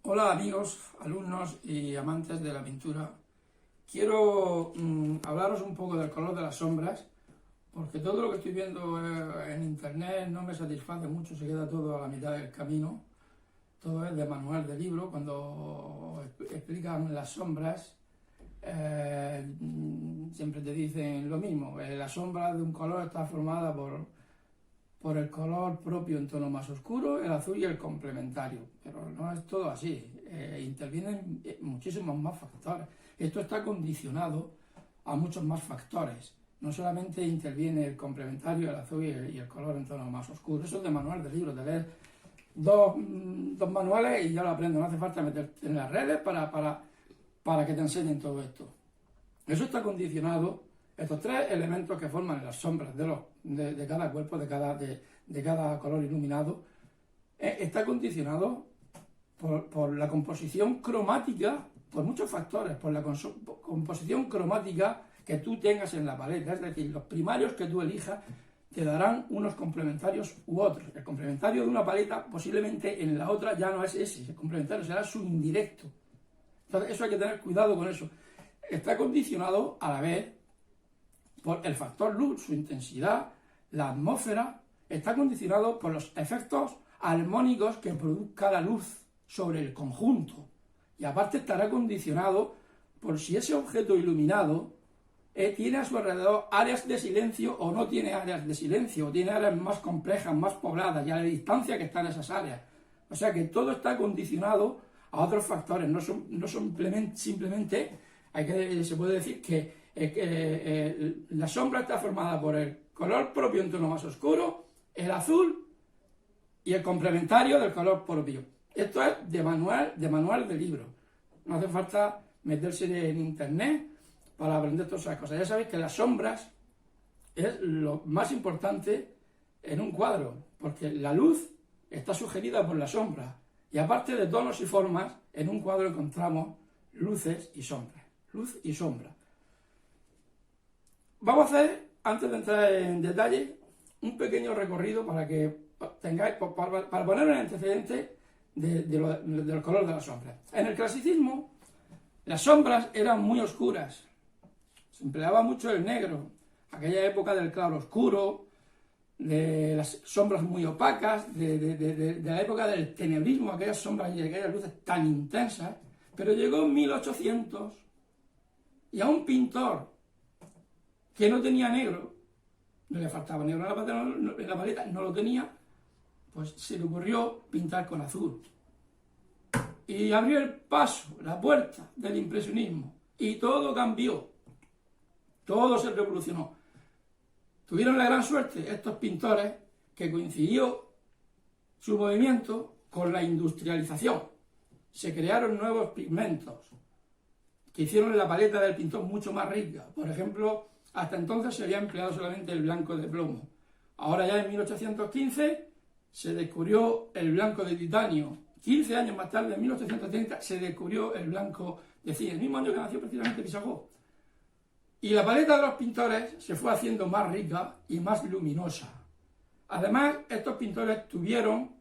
Hola amigos, alumnos y amantes de la pintura. Quiero hablaros un poco del color de las sombras, porque todo lo que estoy viendo en internet no me satisface mucho, se queda todo a la mitad del camino. Todo es de manual de libro, cuando explican las sombras, siempre te dicen lo mismo, la sombra de un color está formada por el color propio en tono más oscuro, el azul y el complementario. Pero no es todo así, intervienen muchísimos más factores. Esto está condicionado a muchos más factores. No solamente interviene el complementario, el azul y el color en tono más oscuro. Eso es de manual de libros, de leer dos manuales y ya lo aprendes. No hace falta meterte en las redes para que te enseñen todo esto. Eso está condicionado, estos tres elementos que forman las sombras de cada cuerpo, de cada color iluminado, está condicionado por la composición cromática, por muchos factores, por la composición cromática que tú tengas en la paleta. Es decir, los primarios que tú elijas te darán unos complementarios u otros. El complementario de una paleta posiblemente en la otra ya no es ese, el complementario será su indirecto. Entonces eso hay que tener cuidado con eso. Está condicionado a la vez por el factor luz, su intensidad, la atmósfera, está condicionado por los efectos armónicos que produzca la luz sobre el conjunto. Y aparte estará condicionado por si ese objeto iluminado tiene a su alrededor áreas de silencio o no tiene áreas de silencio, o tiene áreas más complejas, más pobladas, y a la distancia que están esas áreas. O sea que todo está condicionado a otros factores, no simplemente se puede decir que la sombra está formada por el color propio en tono más oscuro, el azul y el complementario del color propio. Esto es de manual de libro. No hace falta meterse en internet para aprender todas esas cosas. Ya sabéis que las sombras es lo más importante en un cuadro, porque la luz está sugerida por la sombra. Y aparte de tonos y formas, en un cuadro encontramos luces y sombras. Luz y sombra. Vamos a hacer, antes de entrar en detalle, un pequeño recorrido para que tengáis, para poner un antecedente del color de las sombras. En el clasicismo, las sombras eran muy oscuras. Se empleaba mucho el negro. Aquella época del claro oscuro, de las sombras muy opacas, de la época del tenebrismo, aquellas sombras y aquellas luces tan intensas. Pero llegó en 1800 y a un pintor que no tenía negro, no le faltaba negro en la paleta, no lo tenía, pues se le ocurrió pintar con azul. Y abrió el paso, la puerta del impresionismo, y todo cambió, todo se revolucionó. Tuvieron la gran suerte estos pintores que coincidió su movimiento con la industrialización. Se crearon nuevos pigmentos que hicieron la paleta del pintor mucho más rica. Por ejemplo, hasta entonces se había empleado solamente el blanco de plomo. Ahora ya en 1815 se descubrió el blanco de titanio. 15 años más tarde, en 1830, se descubrió el blanco de cine, el mismo año que nació precisamente Pissarro. Y la paleta de los pintores se fue haciendo más rica y más luminosa. Además, estos pintores tuvieron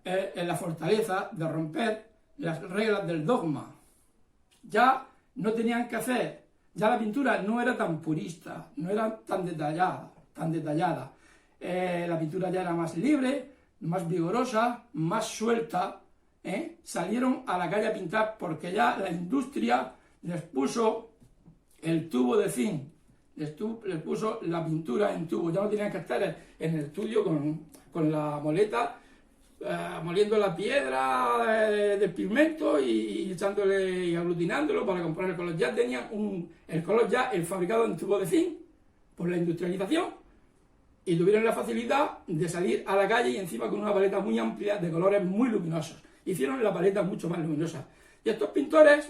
la fortaleza de romper las reglas del dogma. Ya no tenían que hacer, ya la pintura no era tan purista, no era tan detallada. La pintura ya era más libre, más vigorosa, más suelta. Salieron a la calle a pintar porque ya la industria les puso el tubo de zinc, les puso la pintura en tubo. Ya no tenían que estar en el estudio con la moleta, moliendo la piedra del pigmento y echándole y aglutinándolo para comprar el color. Ya tenían el color el fabricado en tubo de zinc por la industrialización, y tuvieron la facilidad de salir a la calle y encima con una paleta muy amplia de colores muy luminosos. Hicieron la paleta mucho más luminosa. Y estos pintores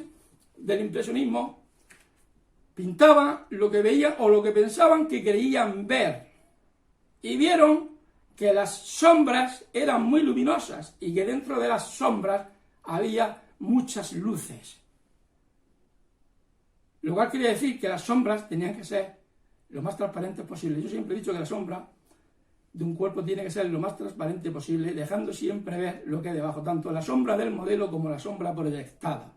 del impresionismo pintaban lo que veían o lo que pensaban que creían ver, y vieron que las sombras eran muy luminosas y que dentro de las sombras había muchas luces. Lo cual quiere decir que las sombras tenían que ser lo más transparentes posible. Yo siempre he dicho que la sombra de un cuerpo tiene que ser lo más transparente posible, dejando siempre ver lo que hay debajo, tanto la sombra del modelo como la sombra proyectada.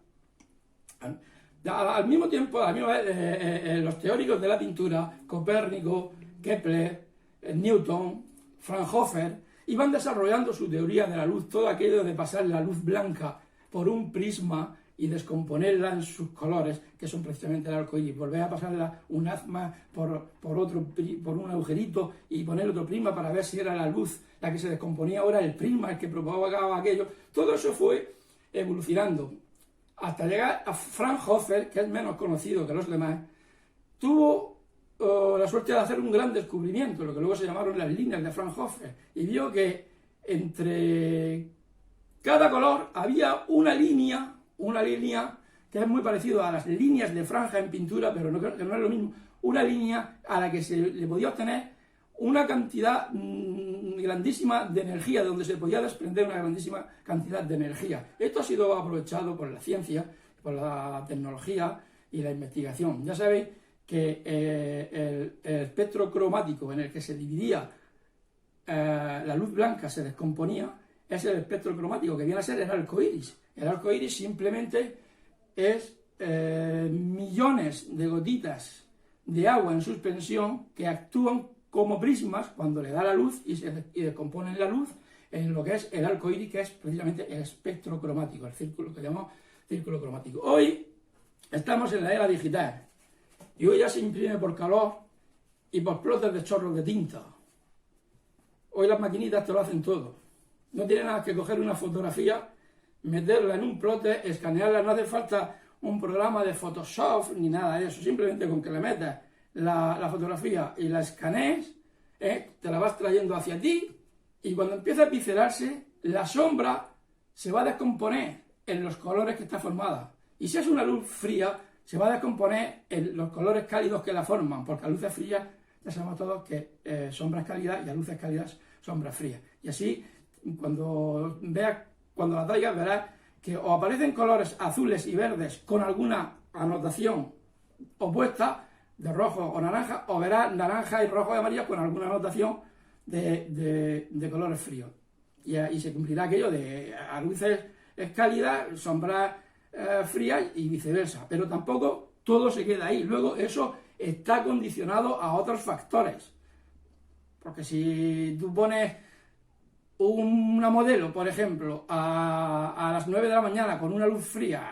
Al mismo tiempo, a la misma vez, los teóricos de la pintura, Copérnico, Kepler, Newton, Fraunhofer, iban desarrollando su teoría de la luz, todo aquello de pasar la luz blanca por un prisma y descomponerla en sus colores, que son precisamente el arco iris, volver a pasarla un hazma por un agujerito y poner otro prisma para ver si era la luz la que se descomponía, ahora el prisma el que provocaba aquello. Todo eso fue evolucionando hasta llegar a Fraunhofer, que es menos conocido que los demás. Tuvo la suerte de hacer un gran descubrimiento, lo que luego se llamaron las líneas de Fraunhofer, y vio que entre cada color había una línea que es muy parecido a las líneas de franja en pintura, pero que no es lo mismo, una línea a la que se le podía obtener una cantidad grandísima de energía, de donde se podía desprender una grandísima cantidad de energía. Esto ha sido aprovechado por la ciencia, por la tecnología y la investigación. Ya sabéis que el espectro cromático en el que se dividía la luz blanca, se descomponía, es el espectro cromático que viene a ser el arco iris. El arco iris simplemente es millones de gotitas de agua en suspensión que actúan como prismas cuando le da la luz y descomponen la luz en lo que es el arco iris, que es precisamente el espectro cromático, el círculo que llamamos círculo cromático. Hoy estamos en la era digital y hoy ya se imprime por calor y por plotes de chorros de tinta. Hoy las maquinitas te lo hacen todo. No tiene nada que coger una fotografía, meterla en un plote, escanearla, no hace falta un programa de Photoshop ni nada de eso, simplemente con que le metas la fotografía y la escanees, te la vas trayendo hacia ti, y cuando empieza a pixelarse, la sombra se va a descomponer en los colores que está formada, y si es una luz fría, se va a descomponer en los colores cálidos que la forman, porque a luces frías ya sabemos todos que sombras cálidas y a luces cálidas sombras frías, y así cuando la traigas verás que o aparecen colores azules y verdes con alguna anotación opuesta de rojo o naranja, o verás naranja y rojo y amarillo con alguna anotación de colores fríos. Y se cumplirá aquello de a luces cálidas, sombras frías y viceversa. Pero tampoco todo se queda ahí. Luego eso está condicionado a otros factores. Porque si tú pones una modelo, por ejemplo, a las 9 de la mañana con una luz fría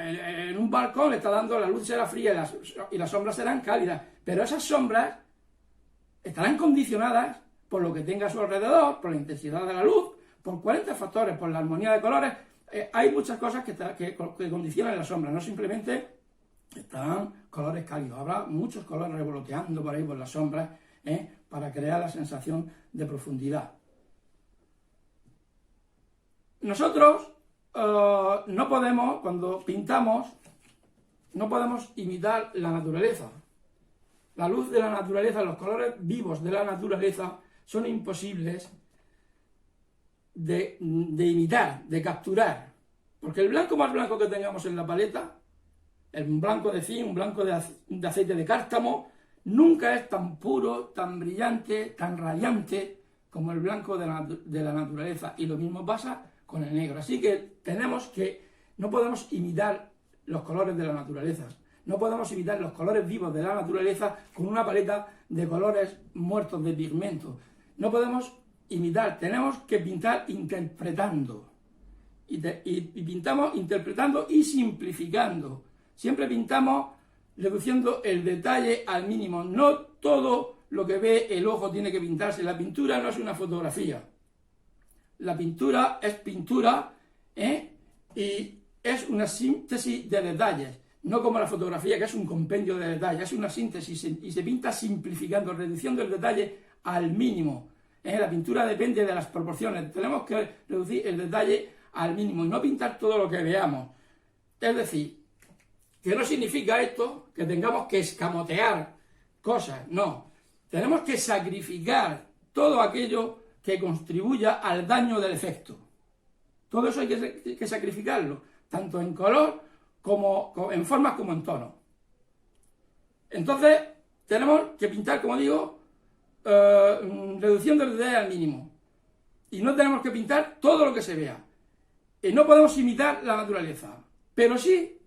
en un balcón, le está dando, la luz será fría y las sombras serán cálidas, pero esas sombras estarán condicionadas por lo que tenga a su alrededor, por la intensidad de la luz, por 40 factores, por la armonía de colores. Hay muchas cosas que condicionan la sombra, no simplemente estarán colores cálidos, habrá muchos colores revoloteando por ahí por las sombras, para crear la sensación de profundidad. Nosotros no podemos, cuando pintamos, no podemos imitar la naturaleza. La luz de la naturaleza, los colores vivos de la naturaleza son imposibles de imitar, de capturar. Porque el blanco más blanco que tengamos en la paleta, un blanco de zinc, un blanco de aceite de cártamo, nunca es tan puro, tan brillante, tan radiante como el blanco de la naturaleza. Y lo mismo pasa con el negro. Así que no podemos imitar los colores de la naturaleza. No podemos imitar los colores vivos de la naturaleza con una paleta de colores muertos de pigmento. No podemos imitar, tenemos que pintar interpretando. Y pintamos interpretando y simplificando. Siempre pintamos reduciendo el detalle al mínimo. No todo lo que ve el ojo tiene que pintarse. La pintura no es una fotografía. La pintura es pintura, y es una síntesis de detalles, no como la fotografía, que es un compendio de detalles, es una síntesis y se pinta simplificando, reduciendo el detalle al mínimo. La pintura depende de las proporciones, tenemos que reducir el detalle al mínimo y no pintar todo lo que veamos. Es decir, que no significa esto que tengamos que escamotear cosas, no. Tenemos que sacrificar todo aquello que contribuya al daño del efecto. Todo eso hay que sacrificarlo, tanto en color, como en formas, como en tono. Entonces, tenemos que pintar, como digo, reduciendo el detalle al mínimo. Y no tenemos que pintar todo lo que se vea. Y no podemos imitar la naturaleza. Pero sí,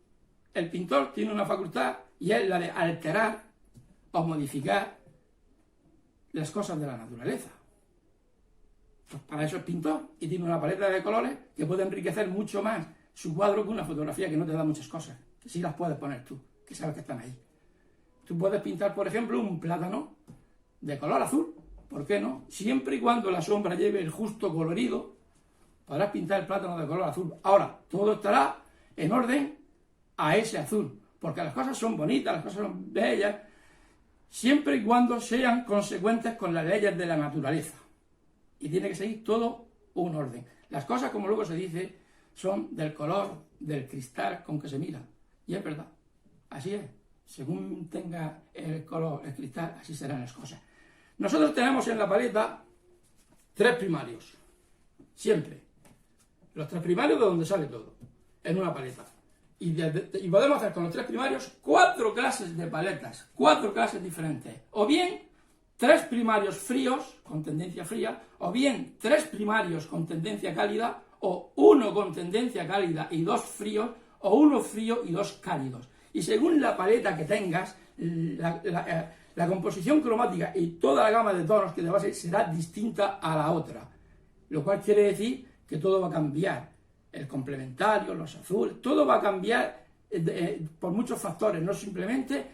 el pintor tiene una facultad y es la de alterar o modificar las cosas de la naturaleza. Pues para eso es pintor y tiene una paleta de colores que puede enriquecer mucho más su cuadro que una fotografía que no te da muchas cosas, que sí las puedes poner tú, que sabes que están ahí. Tú puedes pintar, por ejemplo, un plátano de color azul, ¿por qué no? Siempre y cuando la sombra lleve el justo colorido, podrás pintar el plátano de color azul. Ahora, todo estará en orden a ese azul, porque las cosas son bonitas, las cosas son bellas, siempre y cuando sean consecuentes con las leyes de la naturaleza. Y tiene que seguir todo un orden. Las cosas, como luego se dice, son del color del cristal con que se mira. Y es verdad, así es. Según tenga el color, el cristal, así serán las cosas. Nosotros tenemos en la paleta 3 primarios, siempre. Los 3 primarios de donde sale todo, en una paleta. Y podemos hacer con los 3 primarios 4 clases de paletas, 4 clases diferentes. O bien 3 primarios fríos, con tendencia fría, o bien 3 primarios con tendencia cálida, o 1 con tendencia cálida y 2 fríos, o 1 frío y 2 cálidos. Y según la paleta que tengas, la composición cromática y toda la gama de tonos que te va a salir será distinta a la otra. Lo cual quiere decir que todo va a cambiar. El complementario, los azules, todo va a cambiar por muchos factores. No simplemente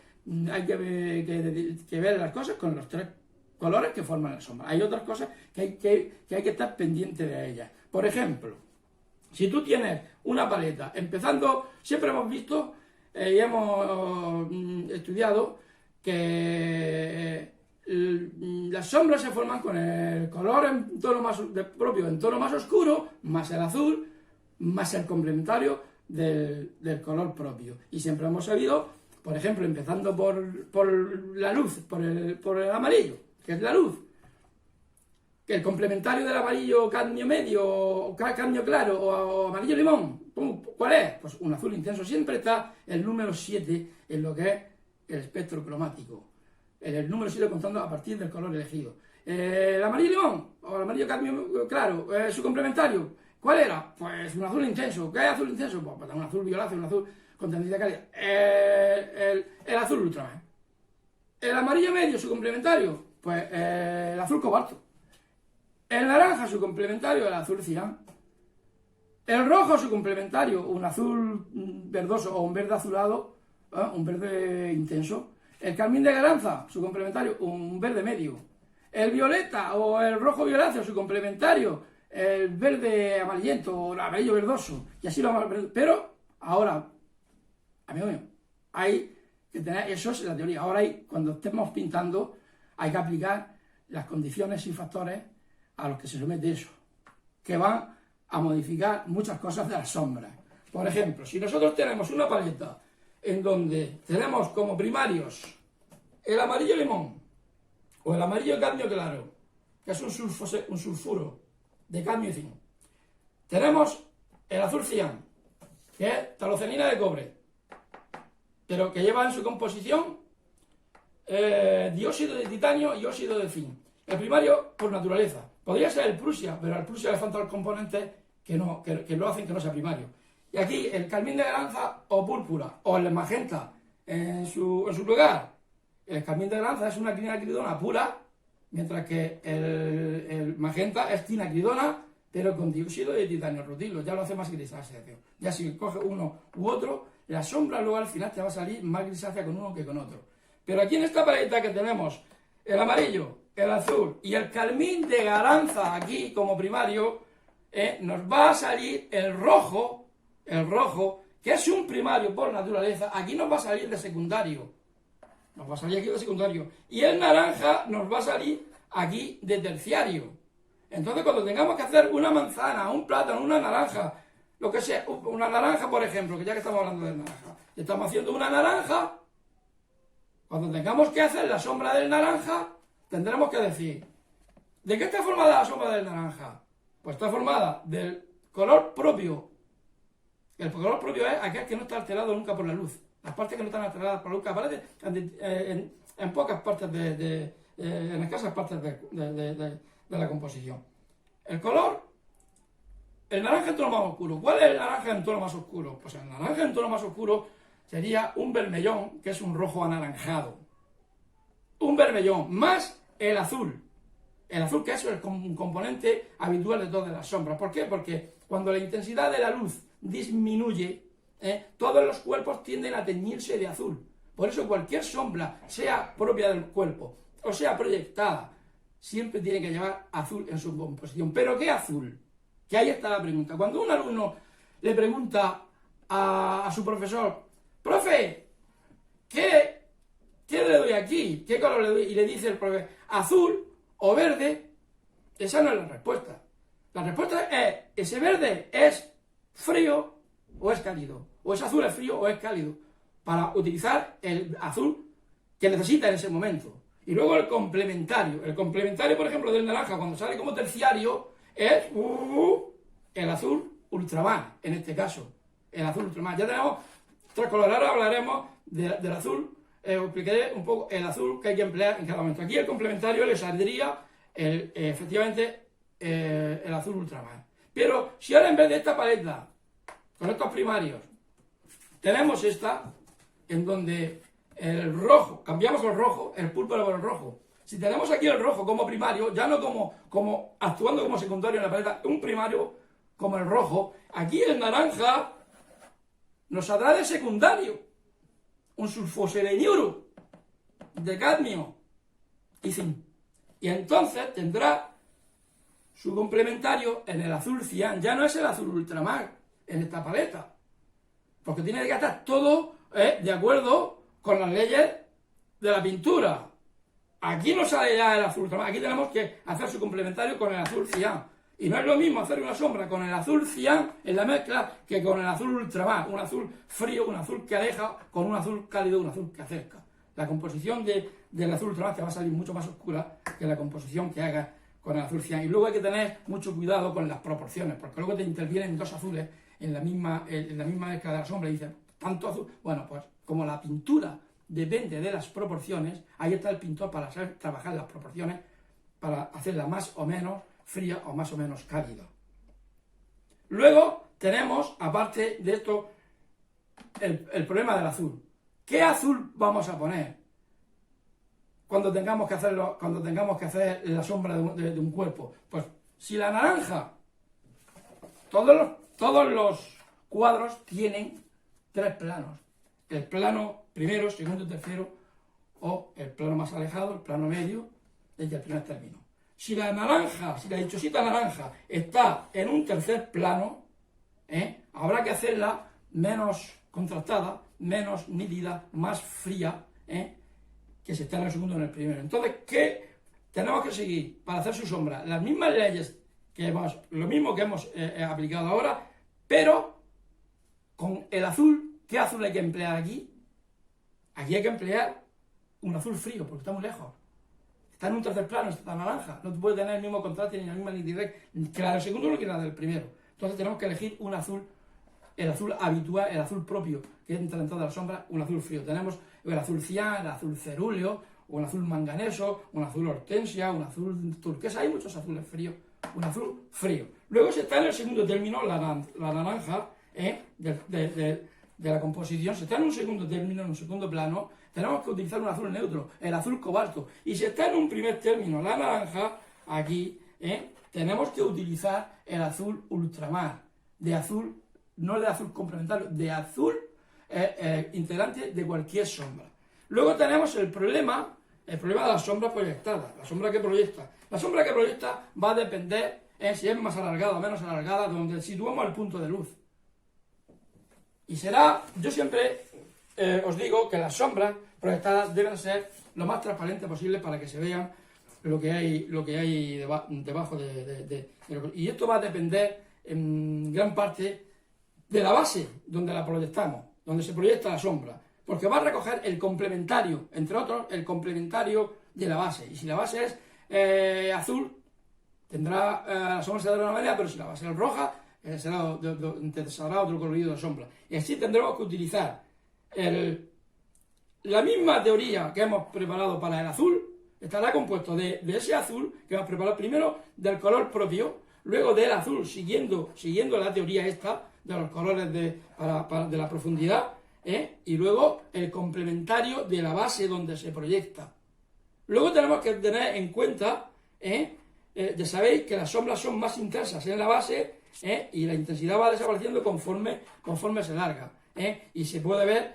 hay que ver las cosas con los 3 colores que forman la sombra. Hay otras cosas que hay que estar pendiente de ellas. Por ejemplo, si tú tienes una paleta, empezando, siempre hemos visto y hemos estudiado que las sombras se forman con el color en tono más propio, en tono más oscuro, más el azul, más el complementario del color propio. Y siempre hemos sabido, por ejemplo, empezando por la luz, por el amarillo, que es la luz, que el complementario del amarillo cadmio medio, o cadmio claro, o amarillo limón, ¿cuál es? Pues un azul intenso. Siempre está el número 7 en lo que es el espectro cromático. El número 7 contando a partir del color elegido. El amarillo limón, o el amarillo cadmio claro, su complementario, ¿cuál era? Pues un azul intenso. ¿Qué es azul intenso? Pues un azul violáceo, un azul con tendencia cálida. El azul ultramarino. El amarillo medio, su complementario, pues el azul cobalto. El naranja, su complementario, el azul cian. El rojo, su complementario, un azul verdoso o un verde azulado, un verde intenso. El carmín de Garanza, su complementario, un verde medio. El violeta o el rojo violáceo, su complementario, el verde amarillento o el amarillo verdoso. Y así lo vamos a ver. Pero ahora, amigo mío, hay que tener, eso es la teoría. Ahora cuando estemos pintando, hay que aplicar las condiciones y factores a los que se somete eso, que van a modificar muchas cosas de las sombras. Por ejemplo, si nosotros tenemos una paleta en donde tenemos como primarios el amarillo limón o el amarillo cadmio claro, que es un sulfuro de cadmio y zinc, tenemos el azul cian, que es talocenina de cobre, pero que lleva en su composición dióxido de titanio y óxido de zinc. El primario, por naturaleza. Podría ser el Prusia, pero al Prusia le faltan componentes que lo hacen que no sea primario. Y aquí el carmín de Garanza o púrpura, o el magenta en su lugar. El carmín de Garanza es una quinacridona pura, mientras que el magenta es quinacridona, pero con dióxido de titanio rutilo. Ya lo hace más grisáceo. Ya si coge uno u otro, la sombra luego al final te va a salir más grisácea con uno que con otro. Pero aquí en esta paleta que tenemos el amarillo, el azul y el carmín de Garanza aquí como primario, nos va a salir el rojo, que es un primario por naturaleza, aquí nos va a salir de secundario. Nos va a salir aquí de secundario. Y el naranja nos va a salir aquí de terciario. Entonces cuando tengamos que hacer una manzana, un plátano, una naranja, lo que sea, una naranja por ejemplo, que ya que estamos hablando de naranja, estamos haciendo una naranja, cuando tengamos que hacer la sombra del naranja, tendremos que decir, ¿de qué está formada la sombra del naranja? Pues está formada del color propio. El color propio es aquel que no está alterado nunca por la luz. Las partes que no están alteradas por la luz, que aparecen en pocas partes en escasas partes de la composición. El color, el naranja en tono más oscuro. ¿Cuál es el naranja en tono más oscuro? Pues el naranja en tono más oscuro sería un vermellón, que es un rojo anaranjado. Un vermellón, más el azul. El azul, que es un componente habitual de todas las sombras. ¿Por qué? Porque cuando la intensidad de la luz disminuye, todos los cuerpos tienden a teñirse de azul. Por eso cualquier sombra, sea propia del cuerpo o sea proyectada, siempre tiene que llevar azul en su composición. ¿Pero qué azul? Que ahí está la pregunta. Cuando un alumno le pregunta a su profesor, profe, ¿qué le doy aquí? ¿Qué color le doy? Y le dice el profe, azul o verde, esa no es la respuesta. La respuesta es, ese verde es frío o es cálido, o ese azul es frío o es cálido, para utilizar el azul que necesita en ese momento. Y luego el complementario, por ejemplo, del naranja, cuando sale como terciario, es el azul ultramar, en este caso, el azul ultramar. Ya tenemos tres colores, ahora hablaremos del azul, explicaré un poco el azul que hay que emplear en cada momento. Aquí el complementario le saldría efectivamente el azul ultramar. Pero si ahora en vez de esta paleta, con estos primarios, tenemos esta, en donde el rojo, cambiamos el rojo, el púrpura por el rojo. Si tenemos aquí el rojo como primario, ya no como actuando como secundario en la paleta, un primario como el rojo, aquí el naranja nos saldrá de secundario, un sulfoseleniuro de cadmio y zinc. Y entonces tendrá su complementario en el azul cian, ya no es el azul ultramar en esta paleta, porque tiene que estar todo de acuerdo con las leyes de la pintura. Aquí no sale ya el azul ultramar, aquí tenemos que hacer su complementario con el azul cian. Y no es lo mismo hacer una sombra con el azul cian en la mezcla que con el azul ultramar, un azul frío, un azul que aleja, con un azul cálido, un azul que acerca. La composición del azul ultramar te va a salir mucho más oscura que la composición que hagas con el azul cian. Y luego hay que tener mucho cuidado con las proporciones, porque luego te intervienen dos azules en la misma mezcla de la sombra y dices, tanto azul. Bueno, pues como la pintura depende de las proporciones, ahí está el pintor para saber trabajar las proporciones, para hacerla más o menos fría o más o menos cálida. Luego tenemos, aparte de esto, el problema del azul. ¿Qué azul vamos a poner cuando tengamos que hacer la sombra de un cuerpo? Pues si la naranja, todos los cuadros tienen tres planos. El plano primero, segundo y tercero, o el plano más alejado, el plano medio, desde el primer término. Si la dichosita naranja está en un tercer plano, habrá que hacerla menos contrastada, menos nítida, más fría, que si está en el segundo o en el primero. Entonces, ¿qué tenemos que seguir para hacer su sombra? Las mismas leyes lo mismo que hemos aplicado ahora, pero con el azul. ¿Qué azul hay que emplear aquí? Aquí hay que emplear un azul frío, porque está muy lejos. Está en un tercer plano, está naranja. No puede tener el mismo contraste ni la misma nitidez que la del segundo que la del primero. Entonces tenemos que elegir un azul, el azul habitual, el azul propio, que entra en toda la sombra, un azul frío. Tenemos el azul cian, el azul cerúleo, un azul manganeso, un azul hortensia, un azul turquesa. Hay muchos azules fríos. Un azul frío. Luego se está en el segundo término, la naranja, de la composición, si está en un segundo término, en un segundo plano, tenemos que utilizar un azul neutro, el azul cobalto. Y si está en un primer término, la naranja, aquí, tenemos que utilizar el azul ultramar, de azul, no de azul complementario, de azul integrante de cualquier sombra. Luego tenemos el problema de la sombra proyectada, la sombra que proyecta. La sombra que proyecta va a depender si es más alargada o menos alargada, donde situamos el punto de luz. Y yo siempre os digo que las sombras proyectadas deben ser lo más transparentes posible para que se vean lo que hay debajo y esto va a depender en gran parte de la base donde la proyectamos, donde se proyecta la sombra, porque va a recoger el complementario, entre otros, el complementario de la base. Y si la base es azul, la sombra será de una manera, pero si la base es roja, será otro colorido de sombra. Y así tendremos que utilizar la misma teoría que hemos preparado para el azul, estará compuesto de ese azul que hemos preparado primero, del color propio, luego del azul, siguiendo la teoría esta de los colores de la profundidad, y luego el complementario de la base donde se proyecta. Luego tenemos que tener en cuenta, ya sabéis que las sombras son más intensas en la base, y la intensidad va desapareciendo conforme se larga. Y se puede ver,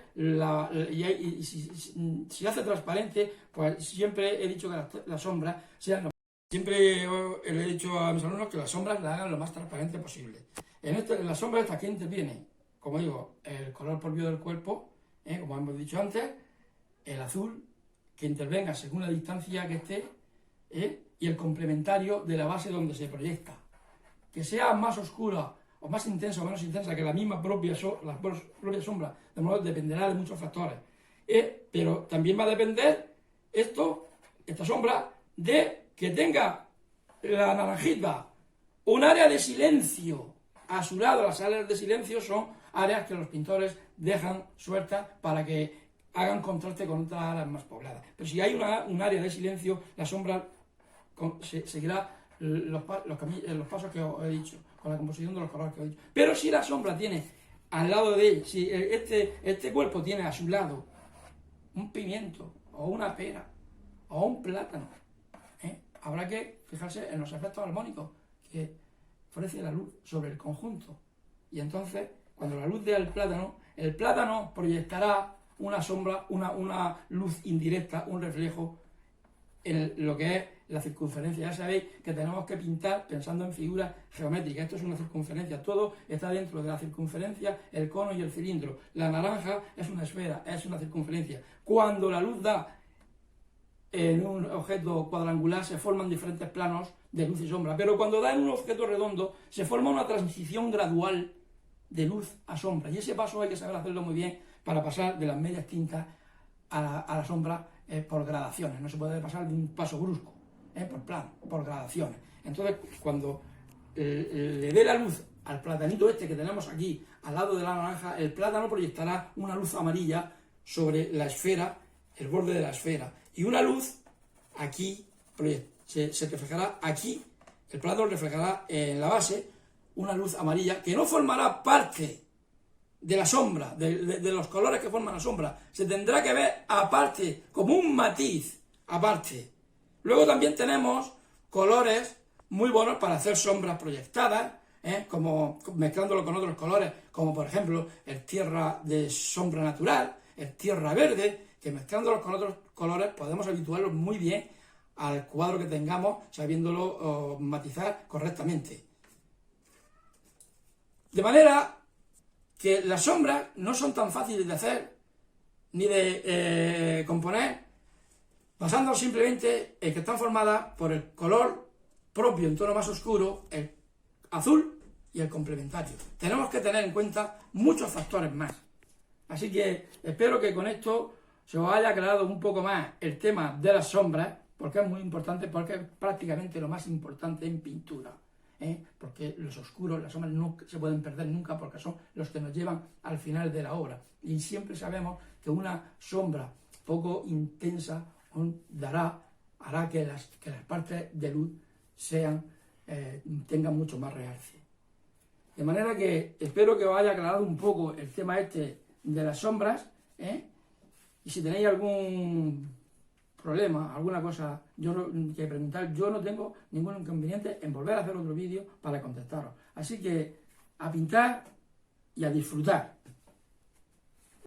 si hace transparente, pues siempre he dicho que las sombras sean... Siempre le he dicho a mis alumnos que las sombras las hagan lo más transparente posible. En las sombras estas que interviene, como digo, el color propio del cuerpo, como hemos dicho antes, el azul, que intervenga según la distancia que esté, y el complementario de la base donde se proyecta. Que sea más oscura o más intensa o menos intensa que la misma propia sombra, de modo dependerá de muchos factores. Pero también va a depender esta sombra, de que tenga la naranjita un área de silencio a su lado. Las áreas de silencio son áreas que los pintores dejan sueltas para que hagan contraste con otras áreas más pobladas. Pero si hay un área de silencio, la sombra seguirá los pasos que os he dicho, con la composición de los colores que os he dicho. Pero si la sombra tiene al lado de él, si este cuerpo tiene a su lado un pimiento, o una pera, o un plátano, habrá que fijarse en los efectos armónicos que ofrece la luz sobre el conjunto. Y entonces, cuando la luz dé al plátano, el plátano proyectará una sombra, una luz indirecta, un reflejo en lo que es la circunferencia. Ya sabéis que tenemos que pintar pensando en figuras geométricas. Esto es una circunferencia, todo está dentro de la circunferencia, el cono y el cilindro. La naranja es una esfera, es una circunferencia. Cuando la luz da en un objeto cuadrangular, se forman diferentes planos de luz y sombra, pero cuando da en un objeto redondo, se forma una transición gradual de luz a sombra, y ese paso hay que saber hacerlo muy bien para pasar de las medias tintas a la sombra por gradaciones. No se puede pasar de un paso brusco, por gradaciones. Entonces, cuando le dé la luz al platanito este que tenemos aquí, al lado de la naranja, el plátano proyectará una luz amarilla sobre la esfera, el borde de la esfera, y una luz aquí se reflejará aquí, el plátano reflejará en la base una luz amarilla que no formará parte de la sombra, de los colores que forman la sombra. Se tendrá que ver aparte, como un matiz aparte. Luego también tenemos colores muy buenos para hacer sombras proyectadas, como mezclándolo con otros colores, como por ejemplo el tierra de sombra natural, el tierra verde, que mezclándolos con otros colores podemos habituarlos muy bien al cuadro que tengamos, sabiéndolo matizar correctamente. De manera que las sombras no son tan fáciles de hacer ni de componer, basándonos simplemente en que están formadas por el color propio en tono más oscuro, el azul y el complementario. Tenemos que tener en cuenta muchos factores más. Así que espero que con esto se os haya aclarado un poco más el tema de las sombras, porque es muy importante, porque es prácticamente lo más importante en pintura. Porque los oscuros, las sombras no se pueden perder nunca, porque son los que nos llevan al final de la obra. Y siempre sabemos que una sombra poco intensa hará que las partes de luz tengan mucho más realce. De manera que espero que os haya aclarado un poco el tema este de las sombras, y si tenéis algún problema, alguna cosa que preguntar, yo no tengo ningún inconveniente en volver a hacer otro vídeo para contestaros. Así que a pintar y a disfrutar.